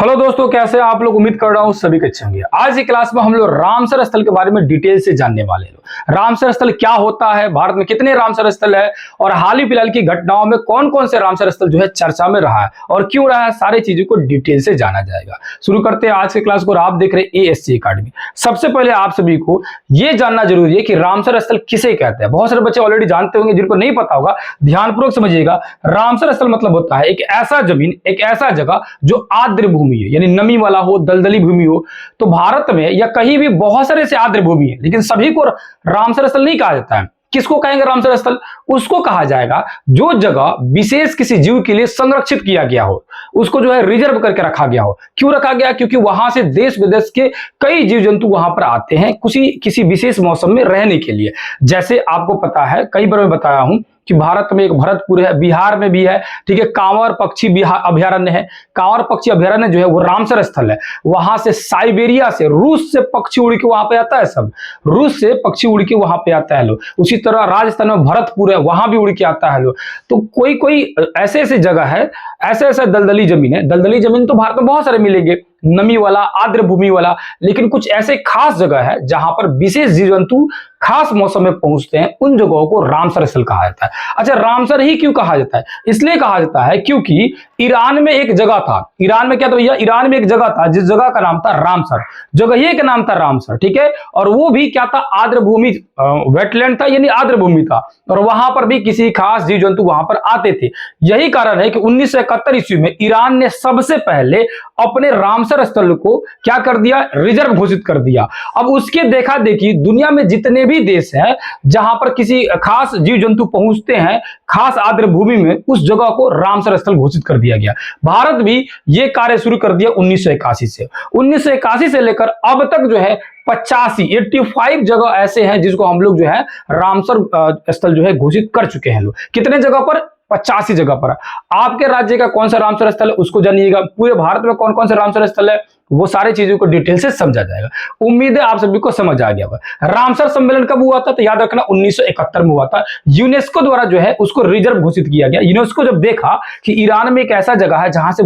Hello दोस्तों, कैसे हैं आप लोग। उम्मीद कर रहा हूं सभी अच्छे होंगे। आज की क्लास में हम लोग रामसर स्थल के बारे में डिटेल से जानने वाले हैं। रामसर स्थल क्या होता है, भारत में कितने रामसर स्थल है और हाल ही फिलहाल की घटनाओं में कौन कौन से रामसर स्थल जो है चर्चा में रहा है और क्यों रहा है, सारी चीजों को डिटेल से जाना जाएगा। शुरू करते हैं आज की क्लास को। आप देख रहे हैं एएससी एकेडमी। सबसे पहले आप सभी को यह जानना जरूरी है कि रामसर स्थल किसे कहते हैं। बहुत सारे बच्चे ऑलरेडी जानते होंगे, जिनको नहीं पता होगा ध्यानपूर्वक समझिएगा। रामसर स्थल मतलब होता है एक ऐसा जमीन, एक ऐसा जगह जो आर्द्र भूमि है, यानी नमी वाला हो, दलदली भूमि हो। तो भारत में या कहीं भी बहुत सारे से आर्द्र भूमि है, लेकिन सभी को रामसर स्थल नहीं कहा जाता है। किसको कहेंगे रामसर स्थल? उसको कहा जाएगा जो जगह विशेष किसी जीव के लिए संरक्षित किया गया हो, उसको जो है रिजर्व करके रखा गया हो। क्यों रखा गया? क्योंकि वहां से देश विदेश के कई जीव जंतु वहां पर आते हैं किसी विशेष मौसम में रहने के लिए। जैसे आपको पता है, कई बार मैं बताया हूं कि भारत में एक भरतपुर है, बिहार में भी है, ठीक है। कांवर पक्षी अभ्यारण्य है। कांवर पक्षी अभ्यारण्य जो है वो रामसर स्थल है। वहां से साइबेरिया से, रूस से पक्षी उड़ के वहां पे आता है। सब रूस से पक्षी उड़ के वहां पे आता है लो। उसी तरह राजस्थान में भरतपुर है, वहां भी उड़ के आता है लो। तो कोई कोई ऐसे ऐसे जगह है, ऐसे ऐसे दलदली जमीन है। दलदली जमीन तो भारत में बहुत सारे मिलेंगे, नमी वाला, आर्द्र भूमि वाला, लेकिन कुछ ऐसे खास जगह है जहां पर विशेष जीव जंतु खास मौसम में पहुंचते हैं। उन जगहों को रामसर स्थल कहा जाता है। अच्छा, रामसर ही क्यों कहा जाता है? इसलिए कहा जाता है क्योंकि ईरान में एक जगह था। ईरान में क्या था भैया? ईरान में एक जगह था जिस जगह का नाम था रामसर। जगह का नाम था रामसर, ठीक है। और वो भी क्या था? आर्द्र भूमि, वेटलैंड था, यानी आर्द्र भूमि था। और वहां पर भी किसी खास जीव जंतु वहां पर आते थे। यही कारण है कि 1971 ईस्वी में ईरान ने सबसे पहले अपने रामसर स्थल को क्या कर दिया? रिजर्व घोषित कर दिया। अब उसके देखा देखी दुनिया में जितने भी देश हैं जहां पर किसी खास जीव जंतु पहुंचते हैं खास आर्द्र भूमि में, उस जगह को रामसर स्थल घोषित कर दिया गया। भारत भी यह कार्य शुरू कर दिया 1981 से। 1981 से लेकर अब तक जो है 85 जगह ऐसे हैं जिसको हम लोग जो है रामसर स्थल जो है घोषित कर चुके हैं लोग। कितने जगह पर? 85 जगह पर। आपके राज्य का कौन सा रामसर स्थल है उसको जानिएगा। पूरे भारत में कौन कौन से रामसर स्थल है वो सारी चीजों को डिटेल से समझा जाएगा। उम्मीद है आप सभी को समझ आ गया होगा। रामसर सम्मेलन कब हुआ था? तो याद रखना 1971 में हुआ था। यूनेस्को द्वारा जो है उसको रिजर्व घोषित किया गया। यूनेस्को जब देखा कि ईरान में एक ऐसा जगह है जहां से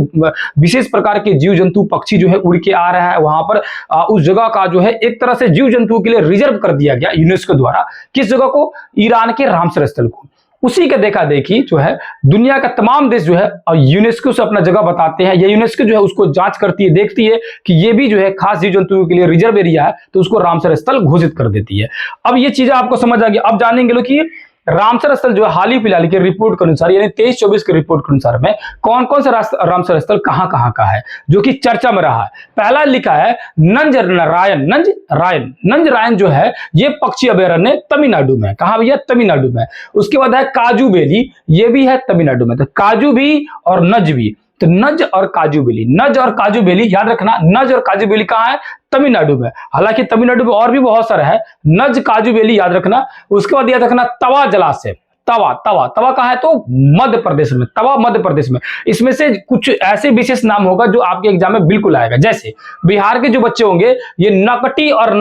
विशेष प्रकार के जीव जंतु पक्षी जो है उड़ के आ रहा है, वहां पर उस जगह का जो है एक तरह से जीव जंतु के लिए रिजर्व कर दिया गया यूनेस्को द्वारा। किस जगह को? ईरान के रामसर स्थल को। उसी के देखा देखी जो है दुनिया का तमाम देश जो है यूनेस्को से अपना जगह बताते हैं। ये यूनेस्को जो है उसको जांच करती है, देखती है कि ये भी जो है खास जीव जंतुओं के लिए रिजर्व एरिया है, तो उसको रामसर स्थल घोषित कर देती है। अब ये चीजें आपको समझ आ गई। अब जानेंगे लोग कि रामसर स्थल जो है हाल ही फिलहाल की रिपोर्ट के अनुसार, यानी 23-24 के रिपोर्ट के अनुसार में कौन कौन सा रामसर स्थल कहां कहां का है जो कि चर्चा में रहा है। पहला लिखा है नंजरायन जो है ये पक्षी अभयारण्य तमिलनाडु में। कहां भैया? तमिलनाडु में। उसके बाद है काजू बेली, ये भी है तमिलनाडु में। तो काजू भी और नज भी, तो नज और काजू बेली, नज और काजू बेली याद रखना। नज और काजू बेली कहां है? तमिलनाडु में। हालांकि तमिलनाडु में और भी बहुत सारा है, नज काजू बेली याद रखना। उसके बाद याद रखना तवा जलाशय। तवा कहां है? तो मध्य प्रदेश में। तवा मध्य प्रदेश में। इसमें से कुछ ऐसे विशेष नाम होगा जो आपके एग्जाम में बिल्कुल आएगा। जैसे बिहार के जो बच्चे होंगे ये नकटी और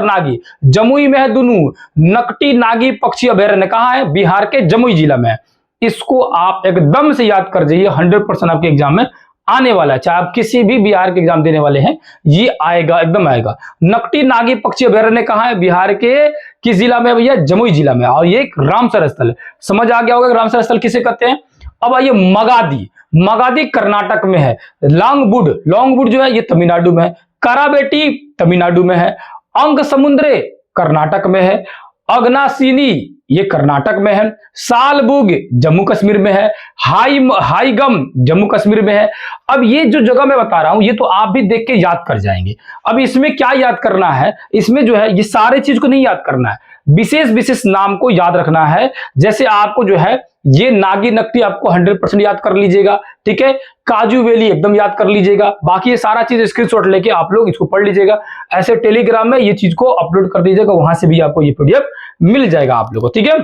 नागी जमुई में है दोनों। नकटी नागी पक्षी अभयारण्य कहां है? बिहार के जमुई जिला में है। इसको आप एकदम से याद कर जाइए, 100% आपके एग्जाम में आने वाला है। चाहे आप किसी भी बिहार के एग्जाम देने वाले हैं, ये आएगा, एकदम आएगा। नकटी नागी पक्षी अभयारण्य कहां है? बिहार के किस जिला में भैया? जमुई जिला में। और ये एक रामसर स्थल है। समझ आ गया होगा रामसर स्थल किसे कहते हैं। अब आइए मगादी कर्नाटक में है। लॉन्गवुड जो है ये तमिलनाडु में है। कराबेटी तमिलनाडु में है। अंग समुद्रे कर्नाटक में है। अगनासिनी ये कर्नाटक में है। सालबुग जम्मू कश्मीर में है। हाईगम जम्मू कश्मीर में है। अब ये जो जगह मैं बता रहा हूं ये तो आप भी देख के याद कर जाएंगे। अब इसमें क्या याद करना है? इसमें जो है ये सारे चीज को नहीं याद करना है, विशेष नाम को याद रखना है। जैसे आपको जो है ये नागी नकटी आपको 100% याद कर लीजिएगा, ठीक है। काजू वेली एकदम याद कर लीजिएगा। बाकी ये सारा चीज स्क्रीनशॉट लेके आप लोग इसको पढ़ लीजिएगा। ऐसे टेलीग्राम में ये चीज को अपलोड कर दीजिएगा, वहां से भी आपको ये पीडीएफ मिल जाएगा आप लोगों को, ठीक है।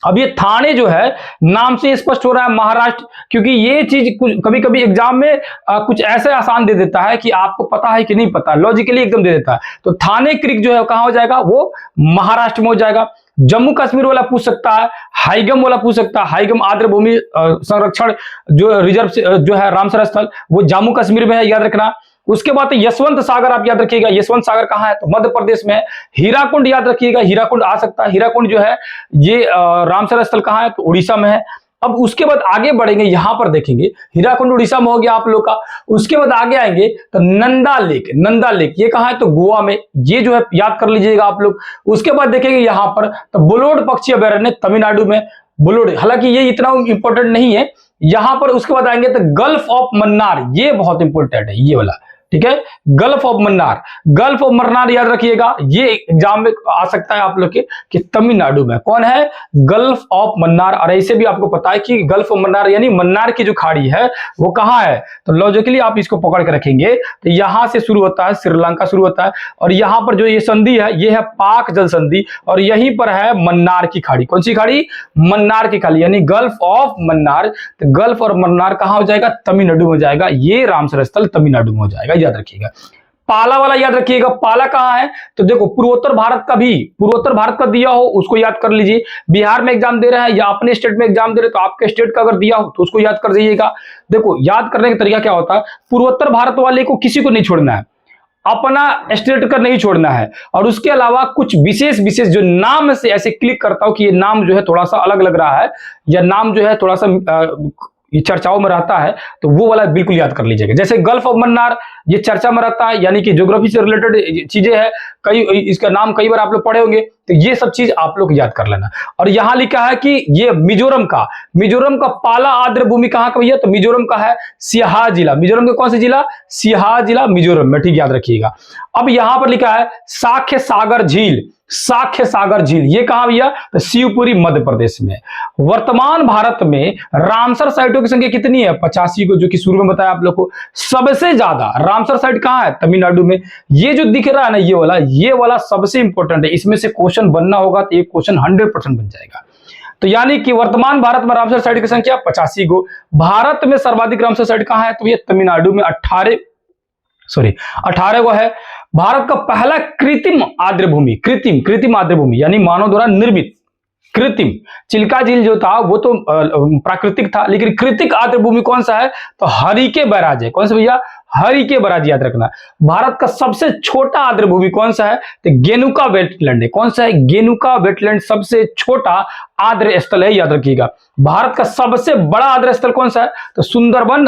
अब ये थाने जो है नाम से स्पष्ट हो रहा है महाराष्ट्र, क्योंकि ये चीज कभी कभी एग्जाम में कुछ ऐसे आसान दे देता है कि आपको पता है कि नहीं पता, लॉजिकली एकदम दे देता है। तो थाने क्रिक जो है कहां हो जाएगा, वो महाराष्ट्र में हो जाएगा। जम्मू कश्मीर वाला पूछ सकता है, हाईगम वाला पूछ सकता है, हाईगम आर्द्र भूमि संरक्षण जो रिजर्व जो है रामसर स्थल, वो जम्मू कश्मीर में है, याद रखना। उसके बाद यशवंत सागर आप याद रखिएगा, यशवंत सागर कहां है, तो मध्य प्रदेश में है। हीराकुंड याद रखिएगा, हीराकुंड आ सकता है, हीराकुंड जो है ये रामसर स्थल कहां है, तो उड़ीसा में है। अब उसके बाद आगे बढ़ेंगे, यहां पर देखेंगे हीराकुंड उड़ीसा में हो गया आप लोग का। उसके बाद आगे आएंगे तो नंदा लेक, नंदा लेक ये कहां है, तो गोवा में, ये जो है याद कर लीजिएगा आप लोग। उसके बाद देखेंगे यहां पर तो बुलोड पक्षी अभयारण्य तमिलनाडु में, बुलोड, हालांकि ये इतना इंपॉर्टेंट नहीं है यहां पर। उसके बाद आएंगे तो गल्फ ऑफ मन्नार, ये बहुत इंपॉर्टेंट है ये वाला, ठीक है, gulf of Mannar, gulf of Mannar याद रखिएगा, ये एग्जाम में आ सकता है आप लोग के कि तमिलनाडु में कौन है, गल्फ ऑफ मन्नार। और ऐसे भी आपको पता है कि गल्फ ऑफ मन्नार यानी मन्नार की जो खाड़ी है वो कहां है, तो लॉजिकली आप इसको पकड़ के रखेंगे तो यहां से शुरू होता है, श्रीलंका शुरू होता है, और यहां पर जो ये संधि है ये है पाक जल संधि, और यहीं पर है मन्नार की खाड़ी। कौन सी खाड़ी, मन्नार की खाड़ी, यानी गल्फ ऑफ मन्नार। तो गल्फ और मन्नार कहां हो जाएगा, तमिलनाडु हो जाएगा, ये रामसर स्थल तमिलनाडु में हो जाएगा, याद रखिएगा। पाला वाला याद रखिएगा, पाला कहां है, तो देखो पूर्वोत्तर भारत का भी, पूर्वोत्तर भारत का दिया हो उसको याद कर लीजिए। बिहार में एग्जाम दे रहे हैं या अपने स्टेट में एग्जाम दे रहे हैं तो आपके स्टेट का अगर दिया हो तो उसको याद कर जाइएगा। देखो याद करने का तरीका क्या होता है, पूर्वोत्तर भारत वाले को किसी को नहीं छोड़ना है, अपना स्टेट का नहीं छोड़ना है, और उसके अलावा कुछ विशेष विशेष जो नाम से ऐसे क्लिक करता हूं कि ये नाम जो है थोड़ा सा अलग लग रहा है, या नाम जो है थोड़ा सा ये चर्चाओं में रहता है, तो वो वाला बिल्कुल याद कर लीजिएगा। जैसे गल्फ ऑफ मन्नार ये चर्चा में रहता है, यानी कि ज्योग्राफी से रिलेटेड चीजें हैं, कई इसका नाम कई बार आप लोग पढ़े होंगे, तो ये सब चीज आप लोग याद कर लेना। और यहां लिखा है कि ये मिजोरम का पाला आर्द्र भूमि कहां का भैया, तो मिजोरम का है सिहार जिला, मिजोरम का कौन सा जिला, सिहार जिला मिजोरम में, ठीक याद रखिएगा। अब यहां पर लिखा है साख्य सागर झील, साख्य सागर झील ये कहां भैया, तो शिवपुरी मध्य प्रदेश में। वर्तमान भारत में रामसर साइटों की संख्या कितनी है, 85 को, जो कि शुरू में बताया आप लोग को। सबसे ज्यादा रामसर साइट कहां है, तमिलनाडु में। ये जो दिख रहा है ना ये वाला सबसे इंपॉर्टेंट है, इसमें से क्वेश्चन बनना होगा तो ये क्वेश्चन 100% बन जाएगा। तो यानी कि वर्तमान भारत में रामसर साइट की संख्या 85 को। भारत में सर्वाधिक रामसर साइट कहां है, तो ये तमिलनाडु में 18 को है। भारत का पहला कृत्रिम आर्द्र भूमि, कृत्रिम आर्द्र भूमि यानी मानव द्वारा निर्मित कृत्रिम, चिल्का झील जो था वो तो प्राकृतिक था, लेकिन कृत्रिम आर्द्र भूमि कौन सा है, तो हरिके बैराज है। कौन सा भैया, हरिके बैराज याद रखना। भारत का सबसे छोटा आर्द्र भूमि कौन सा है, तो गेनुका वेटलैंड है। कौन सा है, गेनुका वेटलैंड सबसे छोटा आर्द्र स्थल है, याद रखिएगा। भारत का सबसे बड़ा आर्द्र स्थल कौन सा है, तो सुंदरबन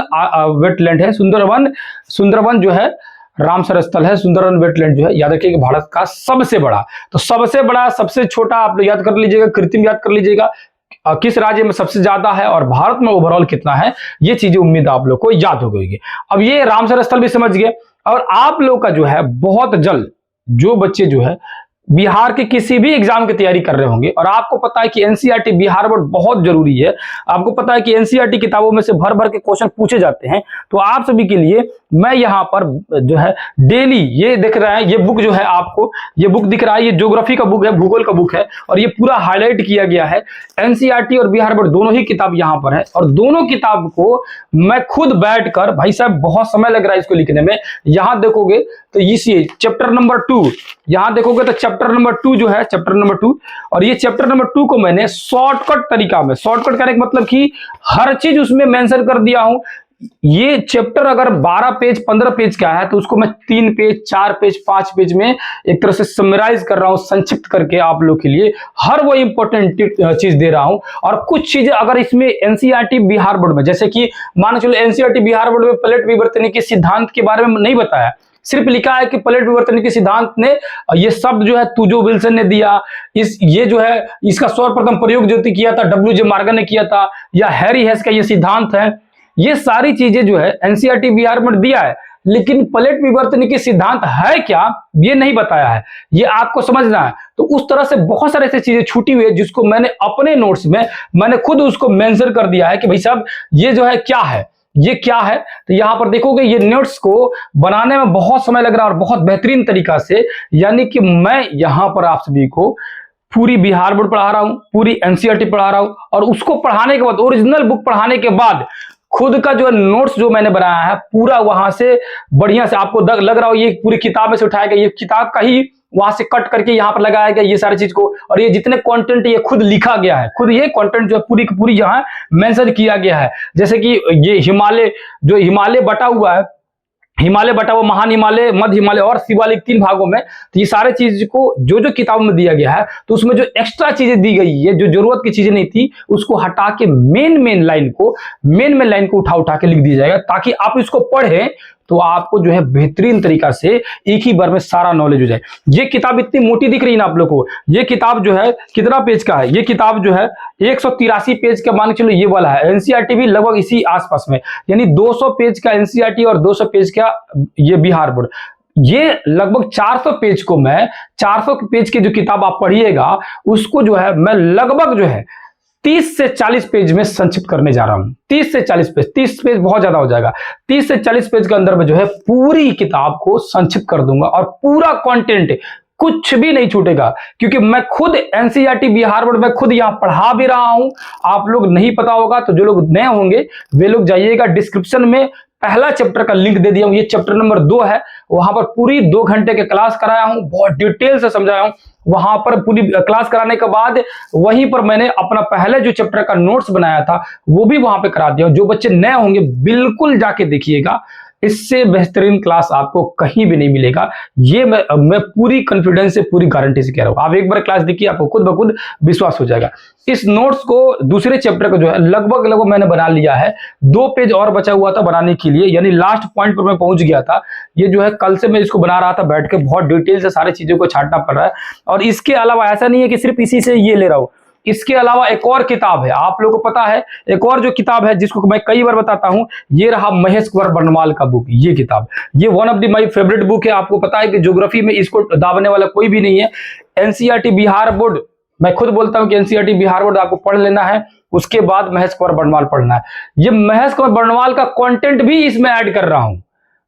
वेटलैंड है, सुंदरबन जो है रामसर स्थल है, सुंदरबन वेटलैंड जो है, याद रखिएगा भारत का सबसे बड़ा। तो सबसे बड़ा सबसे छोटा आप लोग याद कर लीजिएगा, कृत्रिम याद कर लीजिएगा, किस राज्य में सबसे ज्यादा है और भारत में ओवरऑल कितना है, ये चीजें उम्मीद आप लोग को याद हो गई। अब ये रामसर स्थल भी समझ गए। और आप लोग का जो है बहुत जल्द जो बच्चे जो है बिहार के किसी भी एग्जाम की तैयारी कर रहे होंगे, और आपको पता है कि एनसीईआरटी बिहार बोर्ड बहुत जरूरी है, आपको पता है कि एनसीईआरटी किताबों में से भर भर के क्वेश्चन पूछे जाते हैं, तो आप सभी के लिए मैं यहाँ पर जो है डेली ये दिख रहा है, ये बुक जो है आपको ये बुक दिख रहा है, ये ज्योग्राफी का बुक है, भूगोल का बुक है, और ये पूरा हाईलाइट किया गया है। एनसीईआरटी और बिहार बोर्ड दोनों ही किताब यहाँ पर है, और दोनों किताब को मैं खुद बैठकर, भाई साहब बहुत समय लग रहा है इसको लिखने में, यहाँ देखोगे तो इसी चैप्टर नंबर 2 यहां देखोगे तो चैप्टर नंबर 2 जो है, चैप्टर नंबर 2, और ये चैप्टर नंबर 2 को मैंने शॉर्टकट तरीका में, शॉर्टकट करने का मतलब कि हर चीज उसमें मेंशन कर दिया हूं। ये चैप्टर अगर 12 पेज 15 पेज का है तो उसको मैं 3 पेज 4 पेज 5 पेज में एक तरह से समराइज कर रहा हूं, संक्षिप्त करके आप लोग के लिए हर वो इंपॉर्टेंट चीज दे रहा हूं। और कुछ चीजें अगर इसमें एनसीईआरटी बिहार बोर्ड में, जैसे कि मान चलो एनसीईआरटी बिहार बोर्ड में प्लेट विवर्तन के सिद्धांत के बारे में नहीं बताया, सिर्फ लिखा है कि प्लेट विवर्तन के सिद्धांत ने ये शब्द जो है तुजो विल्सन ने दिया, ये जो है इसका सर्वप्रथम प्रयोग जो किया था डब्ल्यू.जे. मॉर्गन ने किया था, या हैरी हेस का ये सिद्धांत है। ये सारी चीजें जो है एनसीईआरटी बिहार में दिया है, लेकिन प्लेट विवर्तन के सिद्धांत है क्या ये नहीं बताया है, ये आपको समझना है। तो उस तरह से बहुत सारे ऐसी चीजें छूटी हुई है जिसको मैंने अपने नोट्स में मैंने खुद उसको मेंशन कर दिया है कि भाई साहब ये जो है क्या है, ये क्या है। तो यहां पर देखोगे ये नोट्स को बनाने में बहुत समय लग रहा है और बहुत बेहतरीन तरीका से, यानी कि मैं यहां पर आप सभी को पूरी बिहार बोर्ड पढ़ा रहा हूं, पूरी एनसीईआरटी पढ़ा रहा हूं, और उसको पढ़ाने के बाद, ओरिजिनल बुक पढ़ाने के बाद खुद का जो नोट्स जो मैंने बनाया है पूरा वहां से बढ़िया से, आपको लग रहा हो ये पूरी किताब में से उठाया गया, ये किताब का ही वहां से कट करके यहाँ पर लगाया गया ये सारी चीज को, और ये जितने कंटेंट ये खुद लिखा गया है, खुद ये कंटेंट जो है पूरी की पूरी यहाँ मेंशन किया गया है। जैसे कि ये हिमालय, जो हिमालय बटा हुआ है, हिमालय बटा हुआ महान हिमालय, मध्य हिमालय और शिवालिक 3 भागों में, तो ये सारे चीज को जो जो किताब में दिया गया है, तो उसमें जो एक्स्ट्रा चीजें दी गई है, जो जरूरत की चीजें नहीं थी, उसको हटा के मेन लाइन को उठा उठा के लिख दिया जाएगा, ताकि आप इसको पढ़ें तो आपको जो है बेहतरीन तरीका से एक ही बार में सारा नॉलेज हो जाए। ये किताब इतनी मोटी दिख रही है ना आप लोगों को, ये किताब जो है कितना पेज का है, ये किताब जो है 183 पेज का मान के चलो ये वाला है। एनसीईआरटी भी लगभग इसी आसपास में, यानी 200 पेज का एनसीईआरटी और 200 पेज का ये बिहार बोर्ड। ये लगभग 400 पेज को मैं 400 पेज की जो किताब आप पढ़िएगा उसको जो है मैं लगभग जो है 30 से 40 पेज में संक्षिप्त करने जा रहा हूं। 30 से 40 पेज, 30 पेज बहुत ज्यादा हो जाएगा, 30 से 40 पेज के अंदर में जो है पूरी किताब को संक्षिप्त कर दूंगा, और पूरा कंटेंट कुछ भी नहीं छूटेगा, क्योंकि मैं खुद एनसीईआरटी बिहार बोर्ड में खुद यहां पढ़ा भी रहा हूं। आप लोग नहीं पता होगा तो जो लोग नए होंगे वे लोग जाइएगा, डिस्क्रिप्शन में पहला चैप्टर का लिंक दे दिया हूं, ये चैप्टर नंबर 2 है, वहां पर पूरी 2 घंटे के क्लास कराया हूं, बहुत डिटेल से समझाया हूं। वहां पर पूरी क्लास कराने के बाद वहीं पर मैंने अपना पहले जो चैप्टर का नोट्स बनाया था वो भी वहां पे करा दिया। जो बच्चे नए होंगे बिल्कुल जाके देखिएगा, इससे बेहतरीन क्लास आपको कहीं भी नहीं मिलेगा, ये मैं पूरी कॉन्फिडेंस से, पूरी गारंटी से कह रहा हूं। आप एक बार क्लास देखिए, आपको खुद ब खुद विश्वास हो जाएगा। इस नोट्स को दूसरे चैप्टर का जो है लगभग मैंने बना लिया है, 2 पेज और बचा हुआ था बनाने के लिए, यानी लास्ट पॉइंट पर मैं पहुंच गया था। ये जो है कल से मैं इसको बना रहा था बैठ के, बहुत डिटेल से सारी चीजों को छांटना पड़ रहा है। और इसके अलावा ऐसा नहीं है कि सिर्फ इसी से ये ले रहा हूं, इसके अलावा एक और किताब है, आप लोगों को पता है एक और जो किताब है जिसको मैं कई बार बताता हूं, ये रहा महेश कुमार बर्णवाल का बुक। ये किताब, ये one of the my favourite book है। आपको पता है कि ज्योग्राफी में इसको दाबने वाला कोई भी नहीं है। एनसीईआरटी बिहार बोर्ड, मैं खुद बोलता हूं कि एनसीईआरटी बिहार बोर्ड आपको पढ़ लेना है, उसके बाद महेश कुमार बर्णवाल पढ़ना है। ये महेश कुमार बर्णवाल का कंटेंट भी इसमें ऐड कर रहा हूं,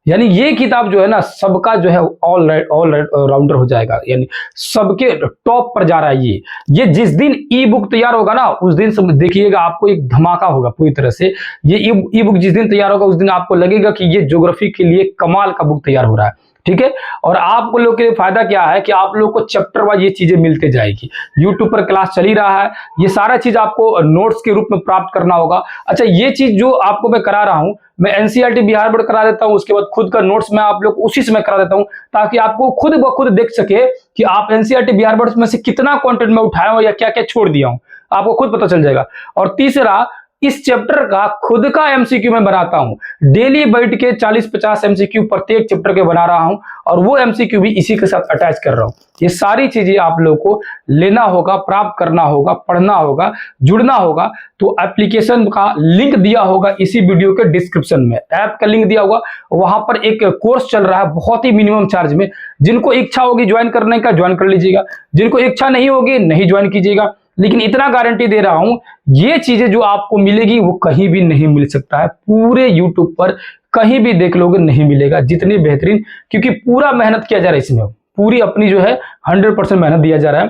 यानी ये किताब जो है ना सबका जो है ऑल राउंडर हो जाएगा, यानी सबके टॉप पर जा रहा है। ये जिस दिन ई बुक तैयार होगा ना उस दिन सब देखिएगा, आपको एक धमाका होगा पूरी तरह से। ये ई बुक जिस दिन तैयार होगा उस दिन आपको लगेगा कि ये ज्योग्राफी के लिए कमाल का बुक तैयार हो रहा है, ठीक है। और आप लोग के लिए फायदा क्या है कि आप लोग को चैप्टर वाइज ये चीजें मिलते जाएगी। यूट्यूब पर क्लास चल ही रहा है, ये सारा चीज आपको नोट्स के रूप में प्राप्त करना होगा। अच्छा, ये चीज जो आपको मैं करा रहा हूं, मैं एनसीईआरटी बिहार बोर्ड करा देता हूं, उसके बाद खुद का नोट्स मैं आप लोग उसी से मैं करा देता हूं, ताकि आपको खुद ब खुद देख सके कि आप एनसीईआरटी बिहार बोर्ड में से कितना कंटेंट में उठाया हूं या क्या क्या छोड़ दिया हूं, आपको खुद पता चल जाएगा। और तीसरा, इस चैप्टर का खुद का एमसीक्यू मैं बनाता हूं, डेली बैठ के 40-50 एमसीक्यू प्रत्येक चैप्टर के बना रहा हूं, और वो एमसीक्यू भी इसी के साथ अटैच कर रहा हूं। ये सारी चीजें आप लोगों को लेना होगा, प्राप्त करना होगा, पढ़ना होगा, जुड़ना होगा। तो एप्लीकेशन का लिंक दिया होगा इसी वीडियो के डिस्क्रिप्शन में, ऐप का लिंक दिया होगा, वहां पर एक कोर्स चल रहा है बहुत ही मिनिमम चार्ज में। जिनको इच्छा होगी ज्वाइन करने का ज्वाइन कर लीजिएगा, जिनको इच्छा नहीं होगी नहीं ज्वाइन कीजिएगा। लेकिन इतना गारंटी दे रहा हूं, ये चीजें जो आपको मिलेगी वो कहीं भी नहीं मिल सकता है, पूरे यूट्यूब पर कहीं भी देख लोगे नहीं मिलेगा जितनी बेहतरीन, क्योंकि पूरा मेहनत किया जा रहा है इसमें, पूरी अपनी जो है 100% मेहनत दिया जा रहा है।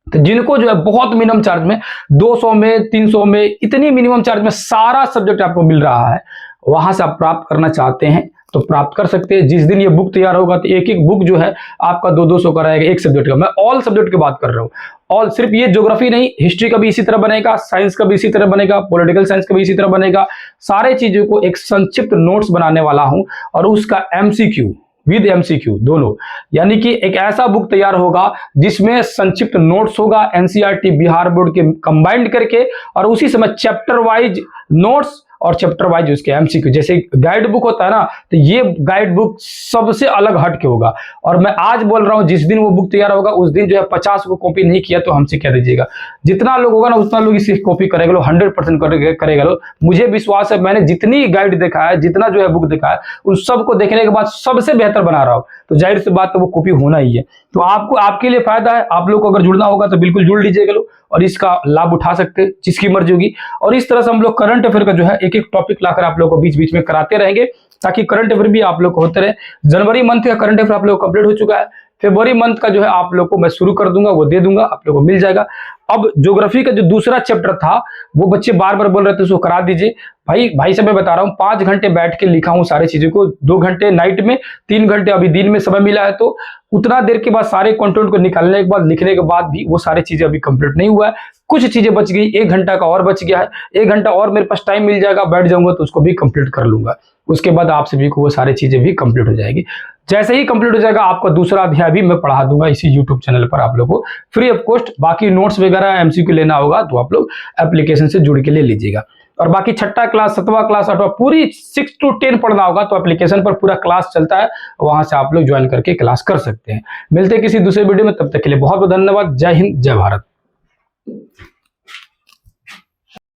तो जिनको जो है बहुत मिनिमम चार्ज में 200 में 300 में इतनी मिनिमम चार्ज में सारा सब्जेक्ट आपको मिल रहा है, वहां से आप प्राप्त करना चाहते हैं तो प्राप्त कर सकते हैं। जिस दिन ये बुक तैयार होगा तो एक एक बुक जो है आपका 200-200 का रहेगा एक सब्जेक्ट का। मैं ऑल सब्जेक्ट की बात कर रहा हूँ, ऑल, सिर्फ ये ज्योग्राफी नहीं, हिस्ट्री का भी इसी तरह बनेगा, साइंस का भी इसी तरह बनेगा, पॉलिटिकल साइंस का भी इसी तरह बनेगा। सारे चीजों को एक संक्षिप्त नोट्स बनाने वाला हूं, और उसका एमसीक्यू विद एमसीक्यू दोनों, यानी कि एक ऐसा बुक तैयार होगा जिसमें संक्षिप्त नोट्स होगा एनसीईआरटी बिहार बोर्ड के कंबाइंड करके, और उसी समय चैप्टर वाइज नोट्स और चैप्टर वाइज उसके एमसीक्यू। जैसे गाइड बुक होता है ना, तो ये गाइड बुक सबसे अलग हट के होगा। और मैं आज बोल रहा हूं, जिस दिन वो बुक तैयार होगा उस दिन जो है 50 को कॉपी नहीं किया तो हमसे कह दीजिएगा। जितना लोग होगा ना उतना लोग इसी कॉपी करेगा, लो 100% करेगा लो, मुझे विश्वास है। मैंने जितनी गाइड देखा है, जितना जो है बुक देखा है, उन सबको देखने के बाद सबसे बेहतर बना रहा हूं, तो जाहिर सी बात है वो कॉपी होना ही है। तो आपको, आपके लिए फायदा है, आप लोग को अगर जुड़ना होगा तो बिल्कुल जुड़ लीजिएगा लो, और इसका लाभ उठा सकते हैं जिसकी मर्जी होगी। और इस तरह से हम लोग करंट अफेयर का जो है एक एक टॉपिक लाकर आप लोगों को बीच बीच में कराते रहेंगे, ताकि करंट अफेयर भी आप लोग को होते रहे। जनवरी मंथ का करंट अफेयर आप लोग कंप्लीट हो चुका है, फरवरी मंथ का जो है आप लोग को मैं शुरू कर दूंगा, वो दे दूंगा, आप लोग को मिल जाएगा। अब ज्योग्राफी का जो दूसरा चैप्टर था वो बच्चे बार बार बोल रहे थे उसको करा दीजिए। भाई साहब मैं बता रहा हूँ 5 घंटे बैठ के लिखा हूँ सारी चीजों को, 2 घंटे नाइट में, 3 घंटे अभी दिन में समय मिला है, तो उतना देर के बाद सारे कंटेंट को निकालने के बाद लिखने के बाद भी वो सारी चीजें अभी कंप्लीट नहीं हुआ है। कुछ चीजें बच गई, 1 घंटा का और बच गया है, 1 घंटा और मेरे पास टाइम मिल जाएगा, बैठ जाऊंगा तो उसको भी कंप्लीट कर लूंगा। उसके बाद आप सभी को वो सारी चीजें भी कंप्लीट हो जाएगी। जैसे ही कंप्लीट हो जाएगा आपका दूसरा अध्याय भी मैं पढ़ा दूंगा इसी यूट्यूब चैनल पर आप लोगों को फ्री ऑफ कॉस्ट। बाकी नोट्स वगैरह एमसीक्यू लेना होगा तो आप लोग एप्लीकेशन से जुड़ के ले लीजिएगा। और बाकी छठा क्लास, 7वां क्लास, 8वां पूरी 6 to 10 पढ़ना होगा तो एप्लीकेशन पर पूरा क्लास चलता है, वहां से आप लोग ज्वाइन करके क्लास कर सकते हैं। मिलते हैं किसी दूसरे वीडियो में, तब तक के लिए बहुत बहुत धन्यवाद। जय हिंद, जय भारत।